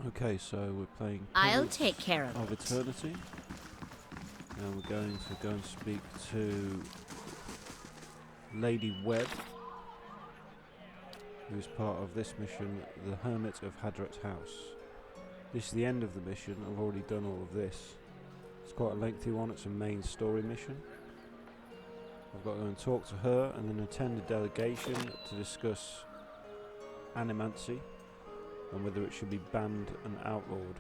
Okay, so we're playing I'll Pillars take care of of it. Eternity. And we're going to go and speak to Lady Webb, who's part of this mission, the Hermit of Hadrat House. This is the end of the mission. I've already done all of this. It's quite a lengthy one. It's a main story mission. I've got to go and talk to her and then attend a delegation to discuss animancy and whether it should be banned and outlawed.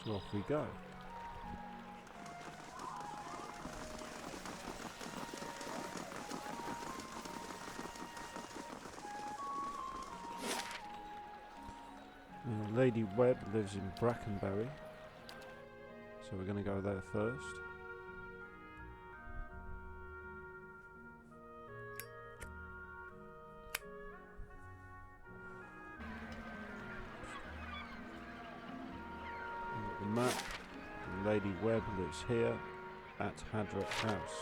So off we go. Lady Webb lives in Brackenbury, so we're going to go there first. The map. Lady Webb lives here at Hadrat House.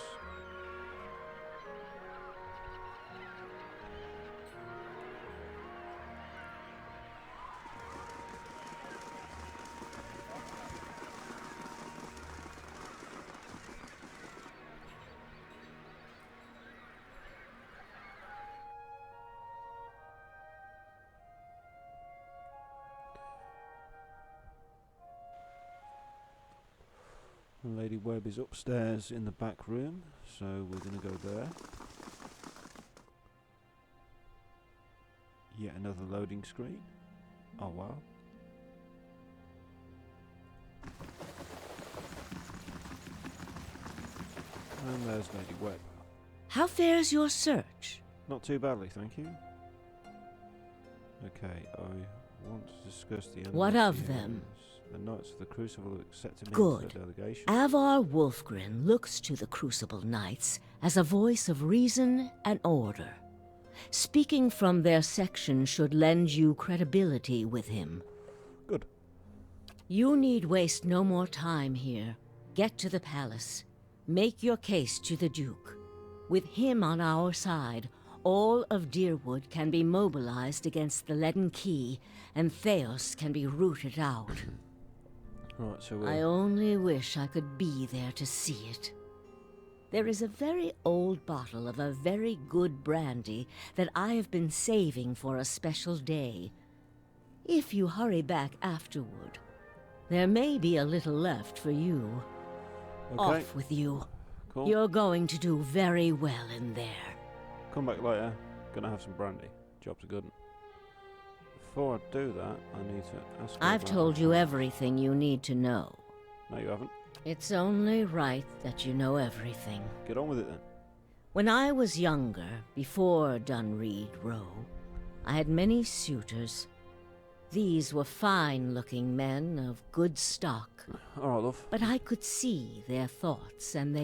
Lady Webb is upstairs in the back room, so we're going to go there. Yet another loading screen. Oh wow. And there's Lady Webb. How fares your search? Not too badly, thank you. Okay, I want to discuss the What of them? areas. The Knights of the Crucible have accepted me Good. into the delegation. Avar Wolfgren looks to the Crucible Knights as a voice of reason and order. Speaking from their section should lend you credibility with him. Good. You need waste no more time here. Get to the palace. Make your case to the Duke. With him on our side, all of Deerwood can be mobilized against the Leaden Key, and Theos can be rooted out. Right, so I only wish I could be there to see it. There is a very old bottle of a very good brandy that I have been saving for a special day. If you hurry back afterward, there may be a little left for you. okay. Off with you. Cool. You're going to do very well in there. Come back later. Gonna have some brandy. Job's a good one. Before I do that, I need to ask you I've about told her. you everything you need to know. No, you haven't. It's only right that you know everything. Get on with it then. When I was younger, before Dunreed Row, I had many suitors. These were fine-looking men of good stock, Alright, love. but I could see their thoughts, and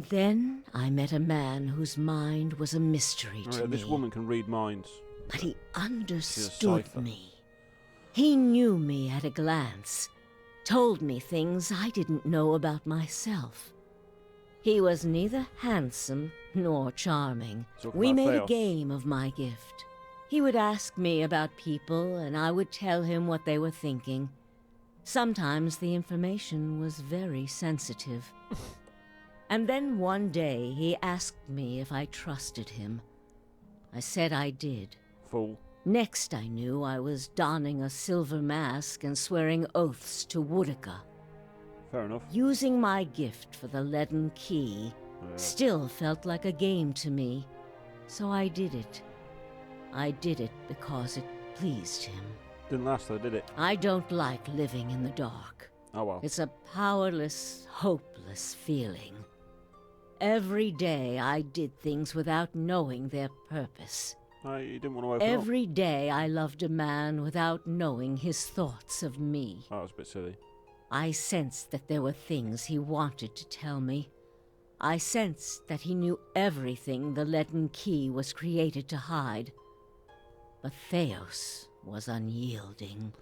then I met a man whose mind was a mystery to Alright, me. this woman can read minds. But he understood cipher. me. He knew me at a glance, told me things I didn't know about myself. He was neither handsome nor charming. Talking We about made a Theos. game of my gift. He would ask me about people, and I would tell him what they were thinking. Sometimes the information was very sensitive. And then one day he asked me if I trusted him. I said I did. Fool. Next I knew I was donning a silver mask and swearing oaths to Woodica. Fair enough. Using my gift for the Leaden Key still felt like a game to me, so I did it. I did it because it pleased him. Didn't last though, did it? I don't like living in the dark. Oh well. It's a powerless, hopeless feeling. Every day I did things without knowing their purpose. You didn't want to open Every day I loved a man without knowing his thoughts of me. up. Oh, that was a bit silly. I sensed that there were things he wanted to tell me. I sensed that he knew everything the Leaden Key was created to hide. But Theos was unyielding.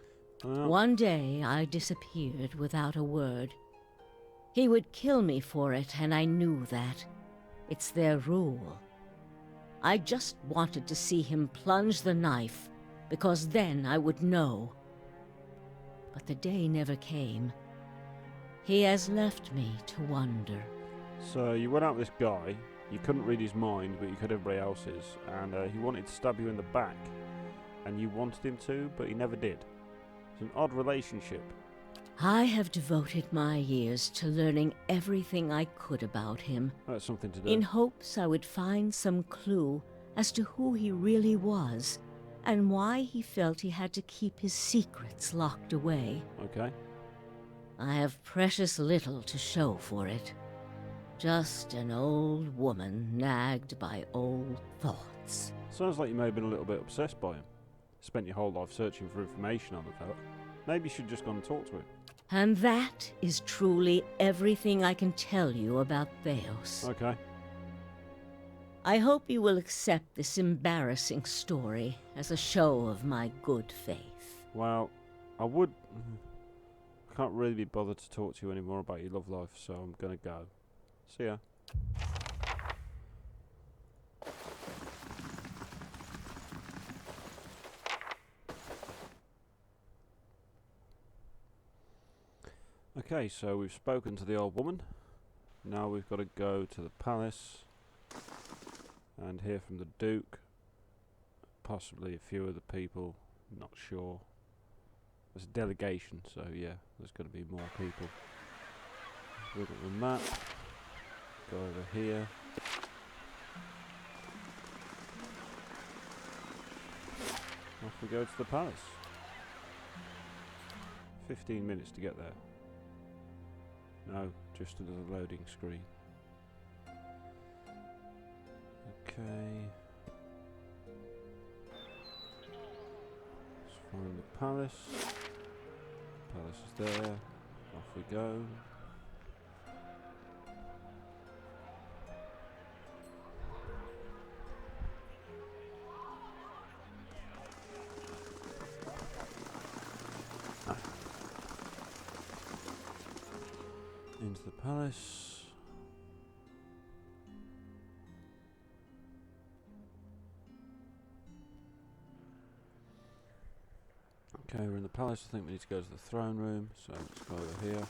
Well, One day I disappeared without a word. He would kill me for it, and I knew that. It's their rule. I just wanted to see him plunge the knife, because then I would know. But the day never came. He has left me to wonder. So you went out with this guy, you couldn't read his mind, but you could everybody else's, and he wanted to stab you in the back, and you wanted him to, but he never did. It's an odd relationship. I have devoted my years to learning everything I could about him, That's something to do. in hopes I would find some clue as to who he really was, and why he felt he had to keep his secrets locked away. Okay. I have precious little to show for it. Just an old woman nagged by old thoughts. Sounds like you may have been a little bit obsessed by him. Spent your whole life searching for information on the fella. Maybe you should have just gone and talk to him. And that is truly everything I can tell you about Theos. Okay. I hope you will accept this embarrassing story as a show of my good faith. Well, I can't really be bothered to talk to you anymore about your love life, so I'm gonna go. See ya. Okay, so we've spoken to the old woman. Now we've got to go to the palace and hear from the Duke. Possibly a few other people, not sure. There's a delegation, so yeah, there's got to be more people. Look at the map. Go over here. Off we go to the palace. 15 minutes to get there. No, just another loading screen. Okay. Let's find the palace. Palace is there. Off we go. Into the palace. Okay, we're in the palace. I think we need to go to the throne room, so let's go over here.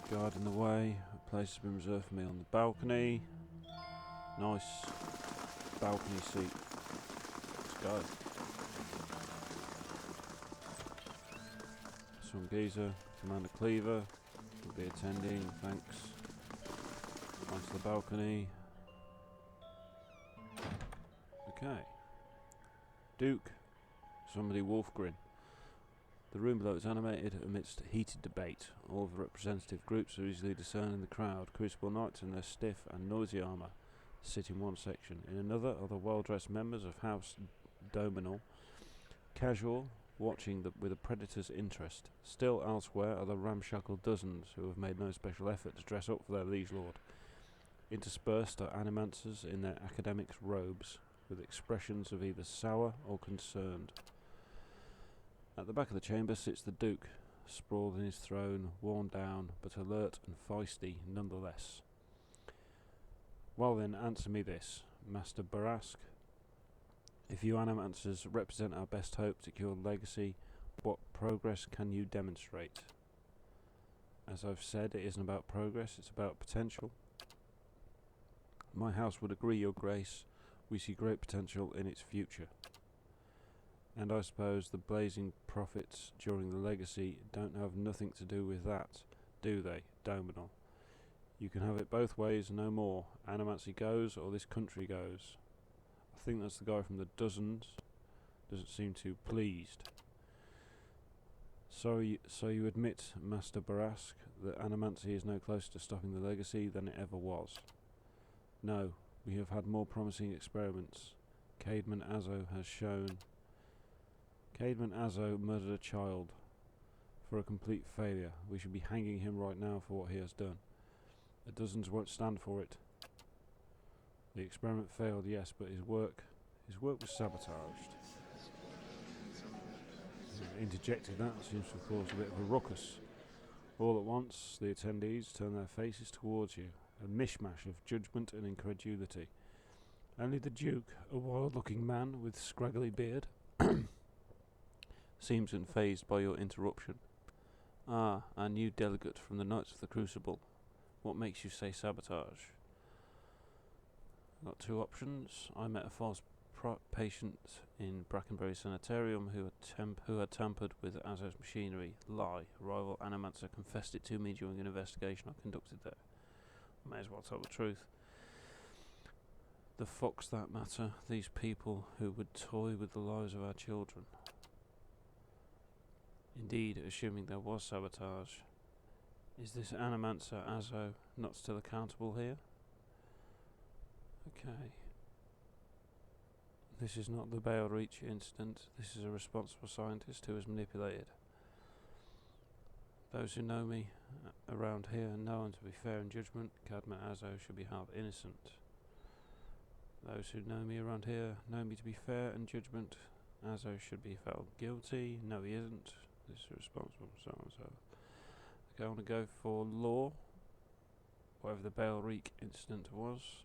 Guard in the way. A place has been reserved for me on the balcony. Nice balcony seat. Let's go. Some geezer, Commander Cleaver will be attending, thanks. Onto the balcony. Okay. Duke, somebody Wolfgren. The room below is animated amidst heated debate. All of the representative groups are easily discerned in the crowd. Crucible Knights in their stiff and noisy armour sit in one section. In another are the well-dressed members of House Dominal, casual, watching with a predator's interest. Still elsewhere are the ramshackle dozens who have made no special effort to dress up for their liege lord. Interspersed are animancers in their academics' robes, with expressions of either sour or concerned. At the back of the chamber sits the Duke, sprawled in his throne, worn down, but alert and feisty nonetheless. Well then, answer me this, Master Barask. If you animancers represent our best hope to cure legacy, what progress can you demonstrate? As I've said, it isn't about progress, it's about potential. My house would agree, Your Grace. We see great potential in its future. And I suppose the blazing profits during the legacy don't have nothing to do with that, do they, Dominal? You can have it both ways, no more. Animancy goes, or this country goes. I think that's the guy from the dozens. Doesn't seem too pleased. So you admit, Master Barask, that animancy is no closer to stopping the legacy than it ever was? No, we have had more promising experiments. Caedmon Azo has shown. Caedmon Azo murdered a child for a complete failure. We should be hanging him right now for what he has done. The dozens won't stand for it. The experiment failed, yes, but his work was sabotaged. Interjected that seems to have caused a bit of a ruckus. All at once, the attendees turned their faces towards you, a mishmash of judgment and incredulity. Only the Duke, a wild-looking man with scraggly beard, seems unfazed by your interruption. Ah, our new delegate from the Knights of the Crucible. What makes you say sabotage? Got two options. I met a false patient in Brackenbury Sanitarium who had tampered with Azo's machinery. Lie. Rival Animancer confessed it to me during an investigation I conducted there. May as well tell the truth. The fuck's that matter? These people who would toy with the lives of our children. Indeed, assuming there was sabotage. Is this Animancer Azo not still accountable here? Okay. This is not the Bale Reach incident. This is a responsible scientist who is manipulated. Those who know me around here know him to be fair in judgment. Cadma Azo should be held innocent. Those who know me around here know me to be fair in judgment. Azo should be found guilty. No, he isn't. This is responsible, so and so. Okay, I want to go for law. Whatever the Bale Reek incident was.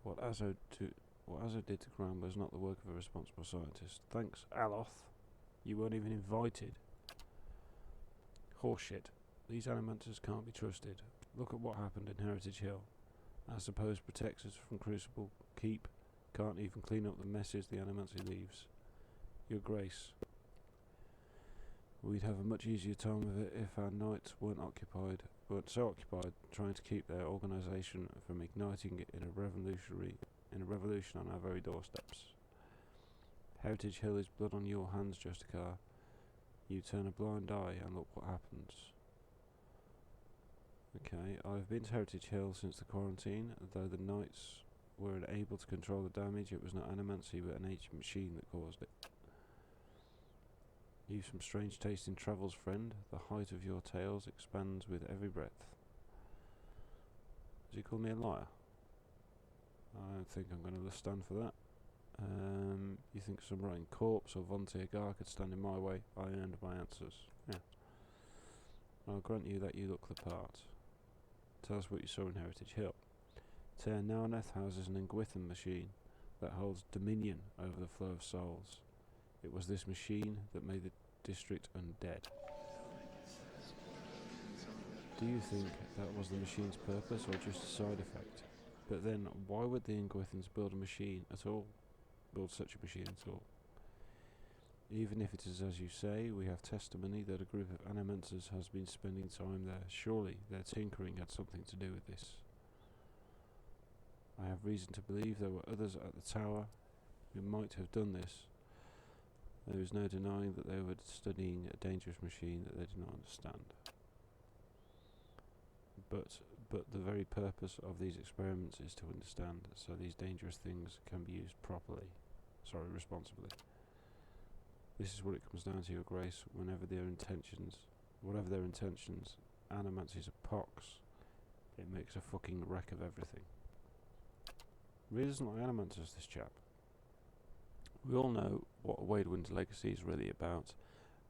What Azo did to Gran was not the work of a responsible scientist. Thanks, Aloth. You weren't even invited. Horseshit. These Animancers can't be trusted. Look at what happened in Heritage Hill. Our supposed protectors from Crucible Keep can't even clean up the messes the Animancy leaves. Your Grace. We'd have a much easier time of it if our knights weren't so occupied trying to keep their organisation from igniting it in a revolution on our very doorsteps. Heritage Hill is blood on your hands, Justicar. You turn a blind eye and look what happens. Okay, I've been to Heritage Hill since the quarantine. Though the knights were unable to control the damage, it was not Animancy but an ancient machine that caused it. You've some strange taste in travels, friend. The height of your tales expands with every breath. Does he call me a liar? I don't think I'm going to stand for that. You think some rotting corpse or Vontier Gar could stand in my way? I earned my answers. Yeah. I'll grant you that you look the part. Tell us what you saw in Heritage Hill. Ter Narneth houses an Engwithan machine that holds dominion over the flow of souls. It was this machine that made the district undead. Do you think that was the machine's purpose or just a side effect? But then, why would the Engwithans build such a machine at all? Even if it is as you say, we have testimony that a group of Animancers has been spending time there. Surely their tinkering had something to do with this. I have reason to believe there were others at the tower who might have done this. There is no denying that they were studying a dangerous machine that they did not understand. But the very purpose of these experiments is to understand, so these dangerous things can be used responsibly. This is what it comes down to, Your Grace. Whatever their intentions, Animancy's a pox. It makes a fucking wreck of everything. Really doesn't like Animancers, this chap. We all know what Waidwind's legacy is really about,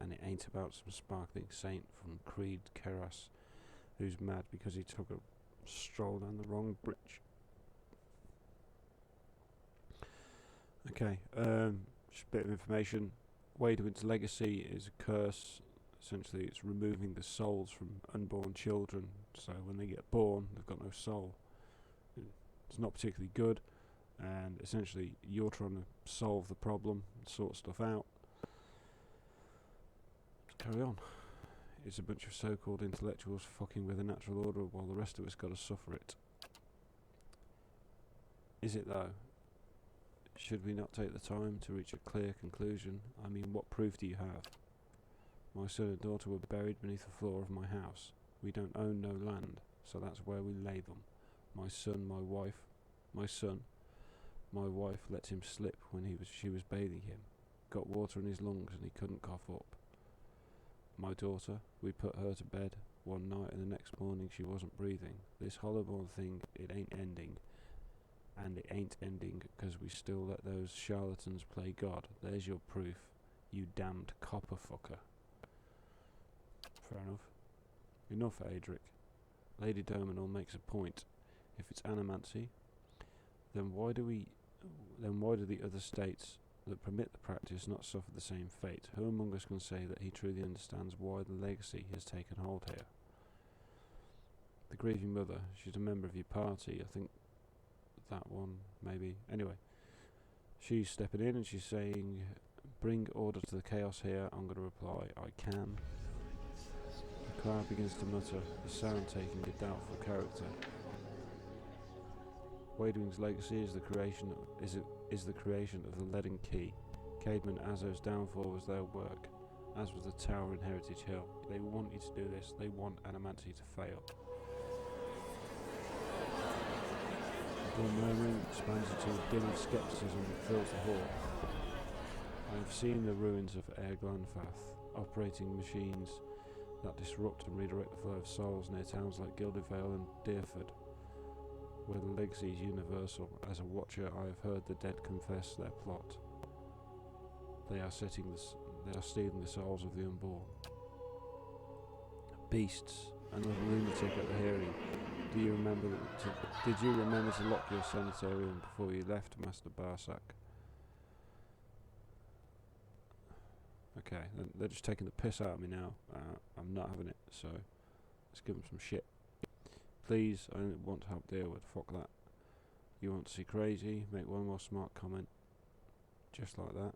and it ain't about some sparkling saint from Creed Keras who's mad because he took a stroll down the wrong bridge. Okay, just a bit of information. Waidwind's legacy is a curse. Essentially, it's removing the souls from unborn children, so when they get born, they've got no soul. It's not particularly good, and essentially, you're trying to solve the problem, sort stuff out. Let's carry on. It's a bunch of so-called intellectuals fucking with the natural order while the rest of us gotta suffer it. Is it though? Should we not take the time to reach a clear conclusion? I mean, what proof do you have? My son and daughter were buried beneath the floor of my house. We don't own no land, so that's where we lay them. My wife let him slip when she was bathing him. Got water in his lungs and he couldn't cough up. My daughter, we put her to bed one night and the next morning she wasn't breathing. This Hollowborn thing, it ain't ending. And it ain't ending because we still let those charlatans play God. There's your proof, you damned copper fucker. Fair enough. Enough, Adric. Lady Dominal makes a point. If it's animancy, then why do the other states that permit the practice not suffer the same fate? Who among us can say that he truly understands why the legacy has taken hold here? The grieving mother, she's a member of your party, I think that one, maybe. Anyway, she's stepping in and she's saying, bring order to the chaos here. I'm going to reply, I can. The crowd begins to mutter, the sound taking a doubtful character. Waidwing's legacy is the creation of the Leaden Key. Caedmon Azzo's downfall was their work, as was the tower in Heritage Hill. They want you to do this, they want Animancy to fail. The murmuring expands into a din of scepticism that fills the hall. I have seen the ruins of Air Glanfath, operating machines that disrupt and redirect the flow of souls near towns like Gilded Vale and Deerford, where the legacy is universal. As a watcher, I have heard the dead confess their plot. They are stealing the souls of the unborn. Beasts, another lunatic at the hearing. Did you remember to lock your sanitarium before you left, Master Barsack? Okay, they're just taking the piss out of me now. I'm not having it, so let's give them some shit. Please, I don't want to help Deerwood. Fuck that. You want to see crazy? Make one more smart comment. Just like that.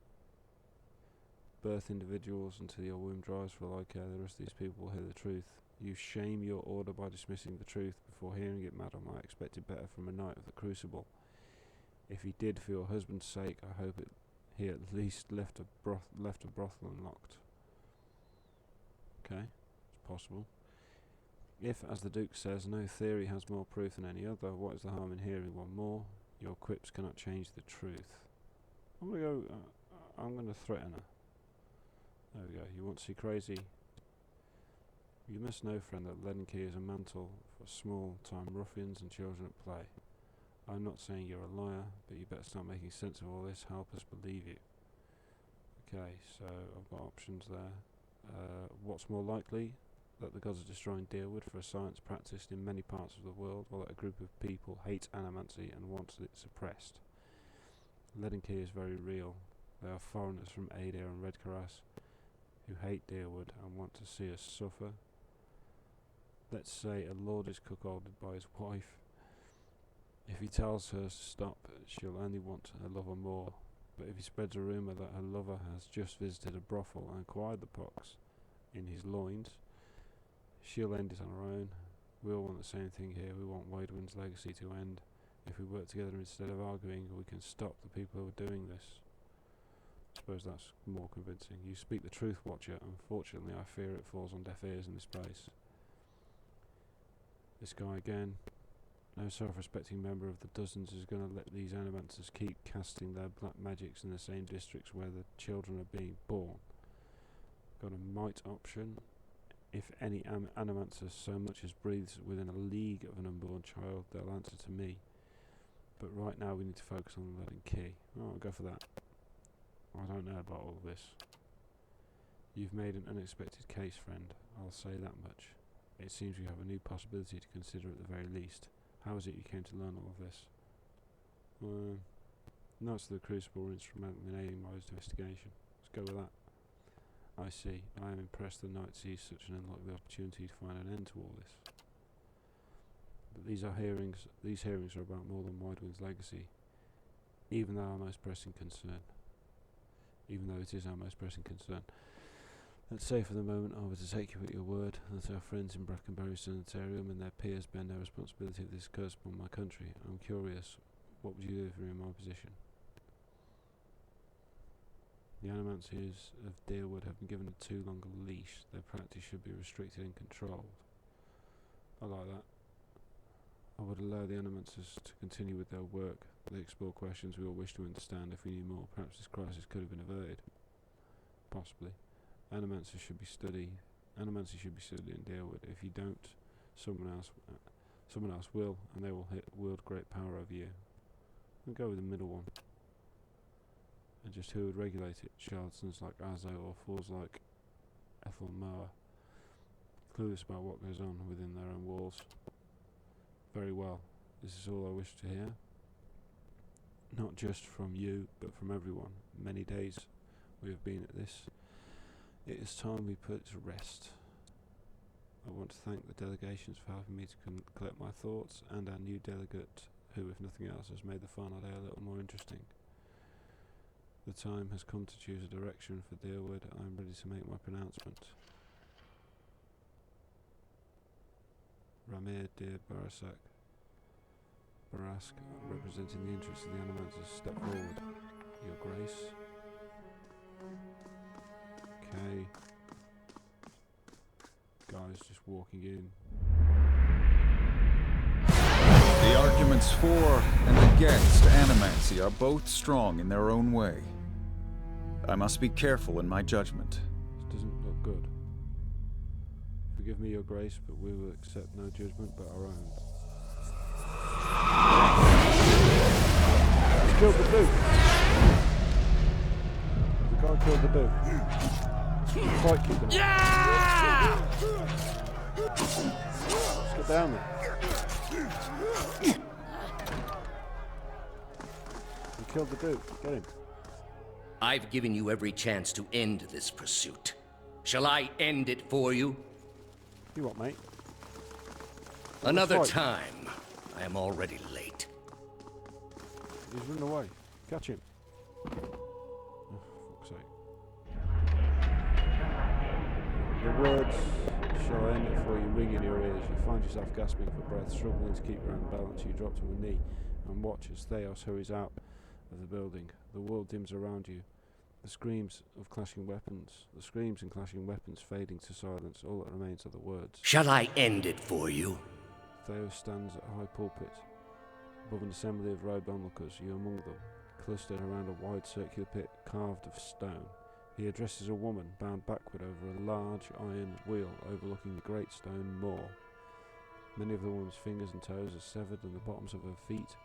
Birth individuals until your womb dries for all I care. The rest of these people will hear the truth. You shame your order by dismissing the truth before hearing it, madam. I expected better from a knight of the Crucible. If he did for your husband's sake, I hope he at least left a brothel unlocked. Okay, it's possible. If, as the Duke says, no theory has more proof than any other, what is the harm in hearing one more? Your quips cannot change the truth. I'm gonna threaten her. There we go. You want to see crazy? You must know, friend, that Leaden Key is a mantle for small-time ruffians and children at play. I'm not saying you're a liar, but you better start making sense of all this. Help us believe you. Okay, so I've got options there. What's more likely? That the gods are destroying Deerwood for a science practiced in many parts of the world, while that a group of people hate Animancy and wants it suppressed. Leaden Key is very real. They are foreigners from Adir and Redcaras who hate Deerwood and want to see us suffer. Let's say a lord is cuckolded by his wife. If he tells her to stop, she'll only want her lover more. But if he spreads a rumour that her lover has just visited a brothel and acquired the pox in his loins, she'll end it on her own. We all want the same thing here. We want Waidwin's legacy to end. If we work together instead of arguing, we can stop the people who are doing this. I suppose that's more convincing. You speak the truth, Watcher. Unfortunately, I fear it falls on deaf ears in this place. This guy again. No self-respecting member of the dozens is going to let these animancers keep casting their black magics in the same districts where the children are being born. Got a might option. If any animancer so much as breathes within a league of an unborn child, they'll answer to me. But right now we need to focus on the Leaden Key. Oh, I'll go for that. I don't know about all this. You've made an unexpected case, friend. I'll say that much. It seems we have a new possibility to consider at the very least. How is it you came to learn all of this? Knights of the Crucible were instrumental in aiding my investigation. Let's go with that. I see. I am impressed the Knight sees such an unlikely opportunity to find an end to all this. But these hearings are about more than Waidwin's legacy, even though it is our most pressing concern. Let's say for the moment I were to take you at your word that our friends in Brackenbury Sanitarium and their peers bear no responsibility for this curse upon my country. I'm curious, what would you do if you were in my position? The Animanciers of Deerwood have been given a too long a leash. Their practice should be restricted and controlled. I like that. I would allow the Animancers to continue with their work. They explore questions we all wish to understand. If we knew more, perhaps this crisis could have been averted. Possibly. Animancy should be studied in Deerwood. If you don't, someone else will, and they will wield great power over you. We'll go with the middle one. And just who would regulate it? Charlatans like Azzo or fools like Ethel Moa. clueless about what goes on within their own walls. Very well. This is all I wish to hear. Not just from you, but from everyone. Many days we have been at this. It is time we put it to rest. I want to thank the delegations for helping me to collect my thoughts, and our new delegate, who, if nothing else, has made the final day a little more interesting. The time has come to choose a direction for Deerwood. I am ready to make my pronouncement. Ramir Dir Barasak, Barask, representing the interests of the Animanters, step forward. Your Grace. Okay. Guys just walking in. The arguments for and against animancy are both strong in their own way. I must be careful in my judgment. This doesn't look good. Forgive me, Your Grace, but we will accept no judgment but our own. He's killed the Duke! The guy killed the Duke. Fight keep them. Yeah! Let's get down there. He killed the Duke. Get him. I've given you every chance to end this pursuit. Shall I end it for you? You what, mate? Another fight. time. I am already late. He's running away. Catch him. Oh, fuck's sake. The words shall end it for you ring in your ears. You find yourself gasping for breath, struggling to keep your own balance. You drop to a knee and watch as Theos hurries out of the building. The world dims around you. The screams and clashing weapons fading to silence. All that remains are the words. Shall I end it for you? Theos stands at a high pulpit. Above an assembly of robed onlookers, you among them, clustered around a wide circular pit carved of stone. He addresses a woman bound backward over a large iron wheel overlooking the great stone moor. Many of the woman's fingers and toes are severed and the bottoms of her feet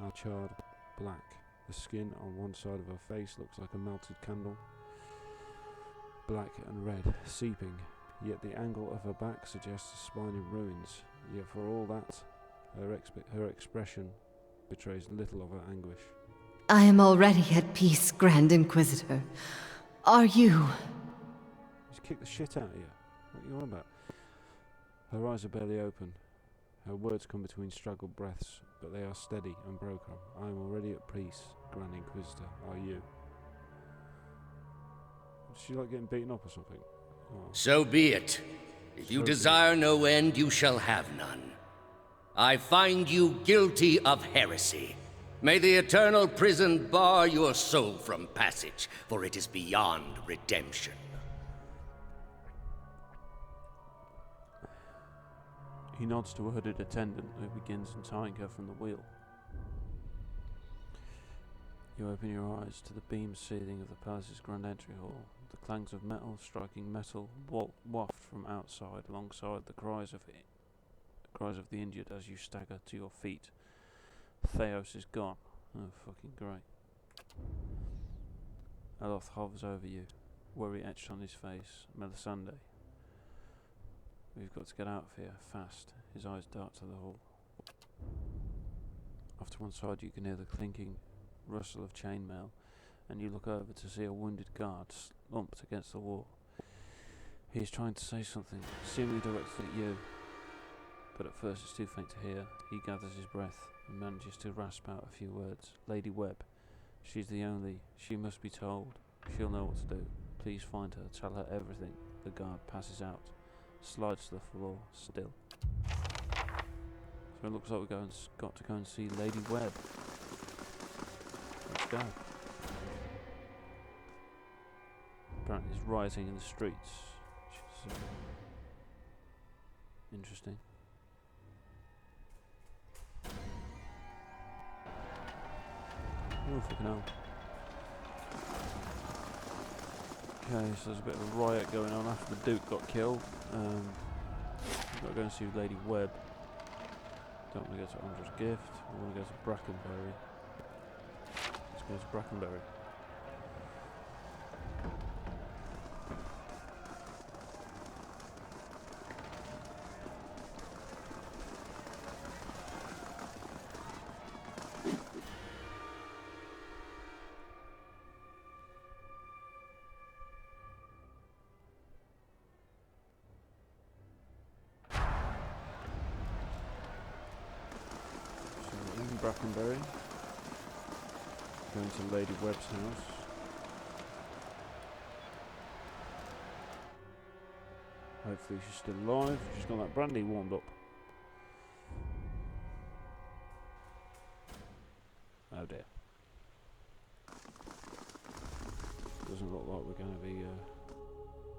are charred black. The skin on one side of her face looks like a melted candle, black and red, seeping, yet the angle of her back suggests a spine in ruins. Yet for all that, her expression betrays little of her anguish. I am already at peace, Grand Inquisitor. Are you? He's kicked the shit out of you. What are you on about? Her eyes are barely open. Her words come between struggled breaths, but they are steady and broken. I am already at peace, Grand Inquisitor. Are you? Is she like getting beaten up or something? Oh. So be it. If you desire no end, you shall have none. I find you guilty of heresy. May the eternal prison bar your soul from passage, for it is beyond redemption. He nods to a hooded attendant who begins untying her from the wheel. You open your eyes to the beamed ceiling of the palace's grand entry hall. The clangs of metal striking metal waft from outside, alongside the cries of the injured as you stagger to your feet. Theos is gone. Oh, fucking great. Aloth hovers over you, worry etched on his face. Melisande. We've got to get out of here, fast. His eyes dart to the hall. Off to one side you can hear the clinking rustle of chainmail, and you look over to see a wounded guard slumped against the wall. He is trying to say something, seemingly directed at you, but at first it's too faint to hear. He gathers his breath and manages to rasp out a few words. Lady Webb. She's the only. She must be told. She'll know what to do. Please find her. Tell her everything. The guard passes out. Slides to the floor, still. So it looks like got to go and see Lady Webb. Let's go. Apparently there's rioting in the streets, which is interesting. Oh, fucking hell. Okay, so there's a bit of a riot going on after the Duke got killed. We've got to go and see Lady Webb. Don't want to go to Andra's Gift. We want to go to Brackenbury. Let's go to Brackenbury. Brackenbury. Going to Lady Webb's house. Hopefully she's still alive. She's got that brandy warmed up. Oh dear. Doesn't look like we're going to be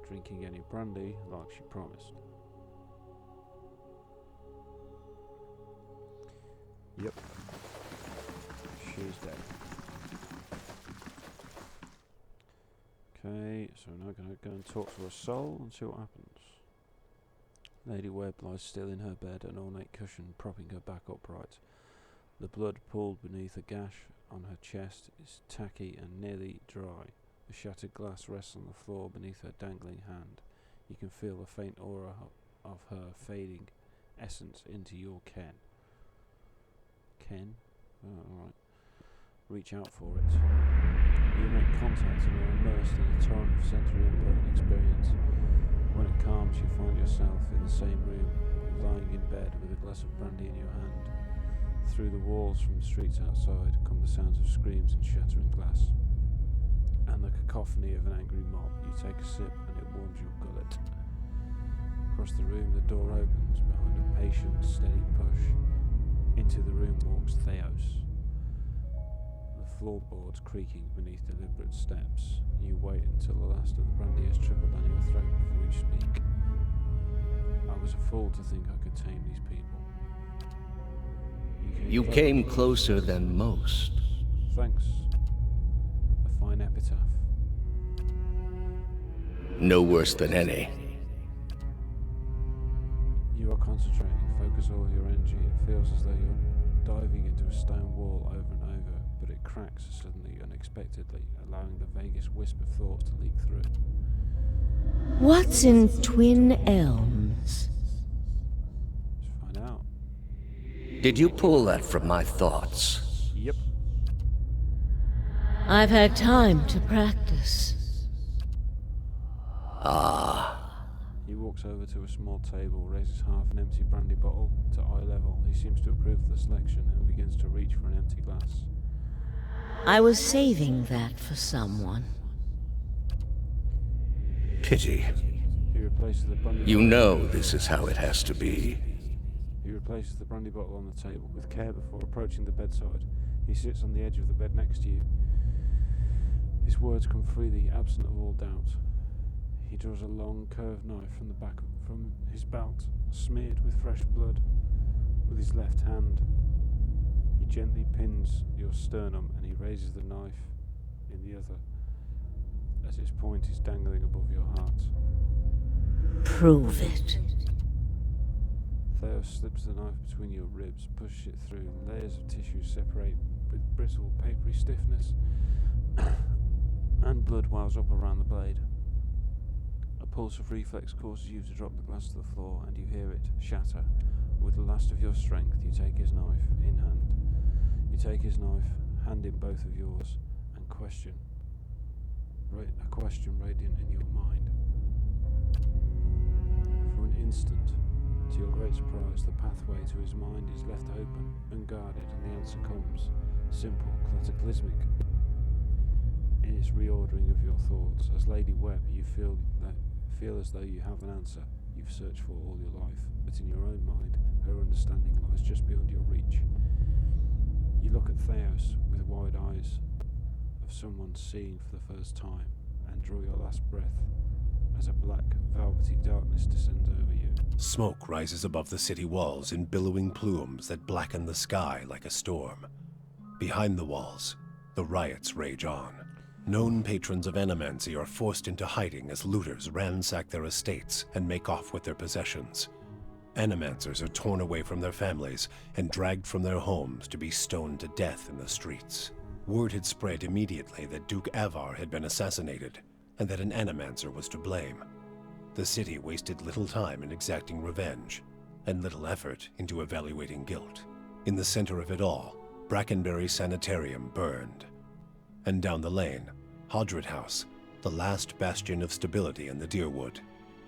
drinking any brandy like she promised. Yep. She's dead. Okay, so we're now going to go and talk to her soul and see what happens. Lady Webb lies still in her bed, an ornate cushion propping her back upright. The blood pooled beneath a gash on her chest is tacky and nearly dry. The shattered glass rests on the floor beneath her dangling hand. You can feel the faint aura of her fading essence into your ken. Ken? Oh, alright. Reach out for it. You make contact and are immersed in a torrent of sensory input and experience. When it calms, you find yourself in the same room, lying in bed with a glass of brandy in your hand. Through the walls from the streets outside come the sounds of screams and shattering glass, and the cacophony of an angry mob. You take a sip and it warms your gullet. Across the room, the door opens behind a patient, steady push. Into the room walks Theos. The floorboards creaking beneath deliberate steps. You wait until the last of the brandy has trickled down your throat before you speak. I was a fool to think I could tame these people. You came closer than most. Thanks. A fine epitaph. No worse than any. You are concentrating. Focus all your energy. It feels as though you're diving into a stone wall over and over, but it cracks suddenly, unexpectedly, allowing the vaguest wisp of thought to leak through. What's in Twin Elms? Let's find out. Did you pull that from my thoughts? Yep. I've had time to practice. Ah. He walks over to a small table, raises half an empty brandy bottle to eye level. He seems to approve of the selection and begins to reach for an empty glass. I was saving that for someone. Pity. He replaces the brandy You bottle. know this is how it has to be. He replaces the brandy bottle on the table with care before approaching the bedside. He sits on the edge of the bed next to you. His words come freely, absent of all doubt. He draws a long, curved knife from the back from his belt, smeared with fresh blood, with his left hand. He gently pins your sternum and he raises the knife in the other, as its point is dangling above your heart. Prove it. Theos slips the knife between your ribs, pushes it through. Layers of tissue separate with brittle, papery stiffness, and blood wells up around the blade. A pulse of reflex causes you to drop the glass to the floor, and you hear it shatter. With the last of your strength, you take his knife in hand. You take his knife, hand in both of yours, and question. A question radiant in your mind. For an instant, to your great surprise, the pathway to his mind is left open, unguarded, and the answer comes. Simple, cataclysmic. In its reordering of your thoughts, as Lady Webb, you feel as though you have an answer you've searched for all your life, but in your own mind, her understanding lies just beyond your reach. You look at Theos with wide eyes of someone seeing for the first time, and draw your last breath as a black, velvety darkness descends over you. Smoke rises above the city walls in billowing plumes that blacken the sky like a storm. Behind the walls, the riots rage on. Known patrons of Animancy are forced into hiding as looters ransack their estates and make off with their possessions. Animancers are torn away from their families and dragged from their homes to be stoned to death in the streets. Word had spread immediately that Duke Avar had been assassinated, and that an Animancer was to blame. The city wasted little time in exacting revenge, and little effort into evaluating guilt. In the center of it all, Brackenbury Sanitarium burned. And down the lane, Hodred House, the last bastion of stability in the Deerwood,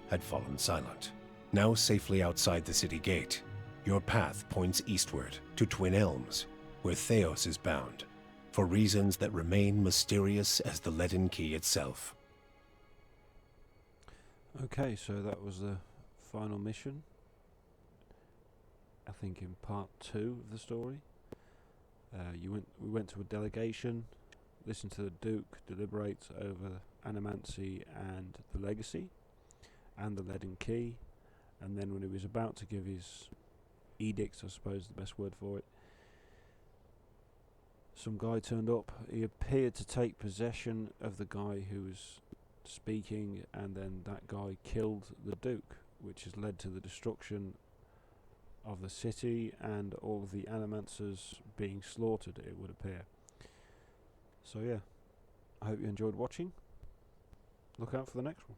had fallen silent. Now safely outside the city gate, your path points eastward to Twin Elms, where Theos is bound, for reasons that remain mysterious as the Leaden Key itself. Okay, so that was the final mission. I think in part 2 of the story. We went to a delegation, listened to the Duke deliberate over Animancy and the Legacy, and the Leaden Key, and then when he was about to give his edict, I suppose the best word for it, some guy turned up. He appeared to take possession of the guy who was speaking, and then that guy killed the Duke, which has led to the destruction of the city and all of the Animancers being slaughtered, it would appear. So yeah, I hope you enjoyed watching. Look out for the next one.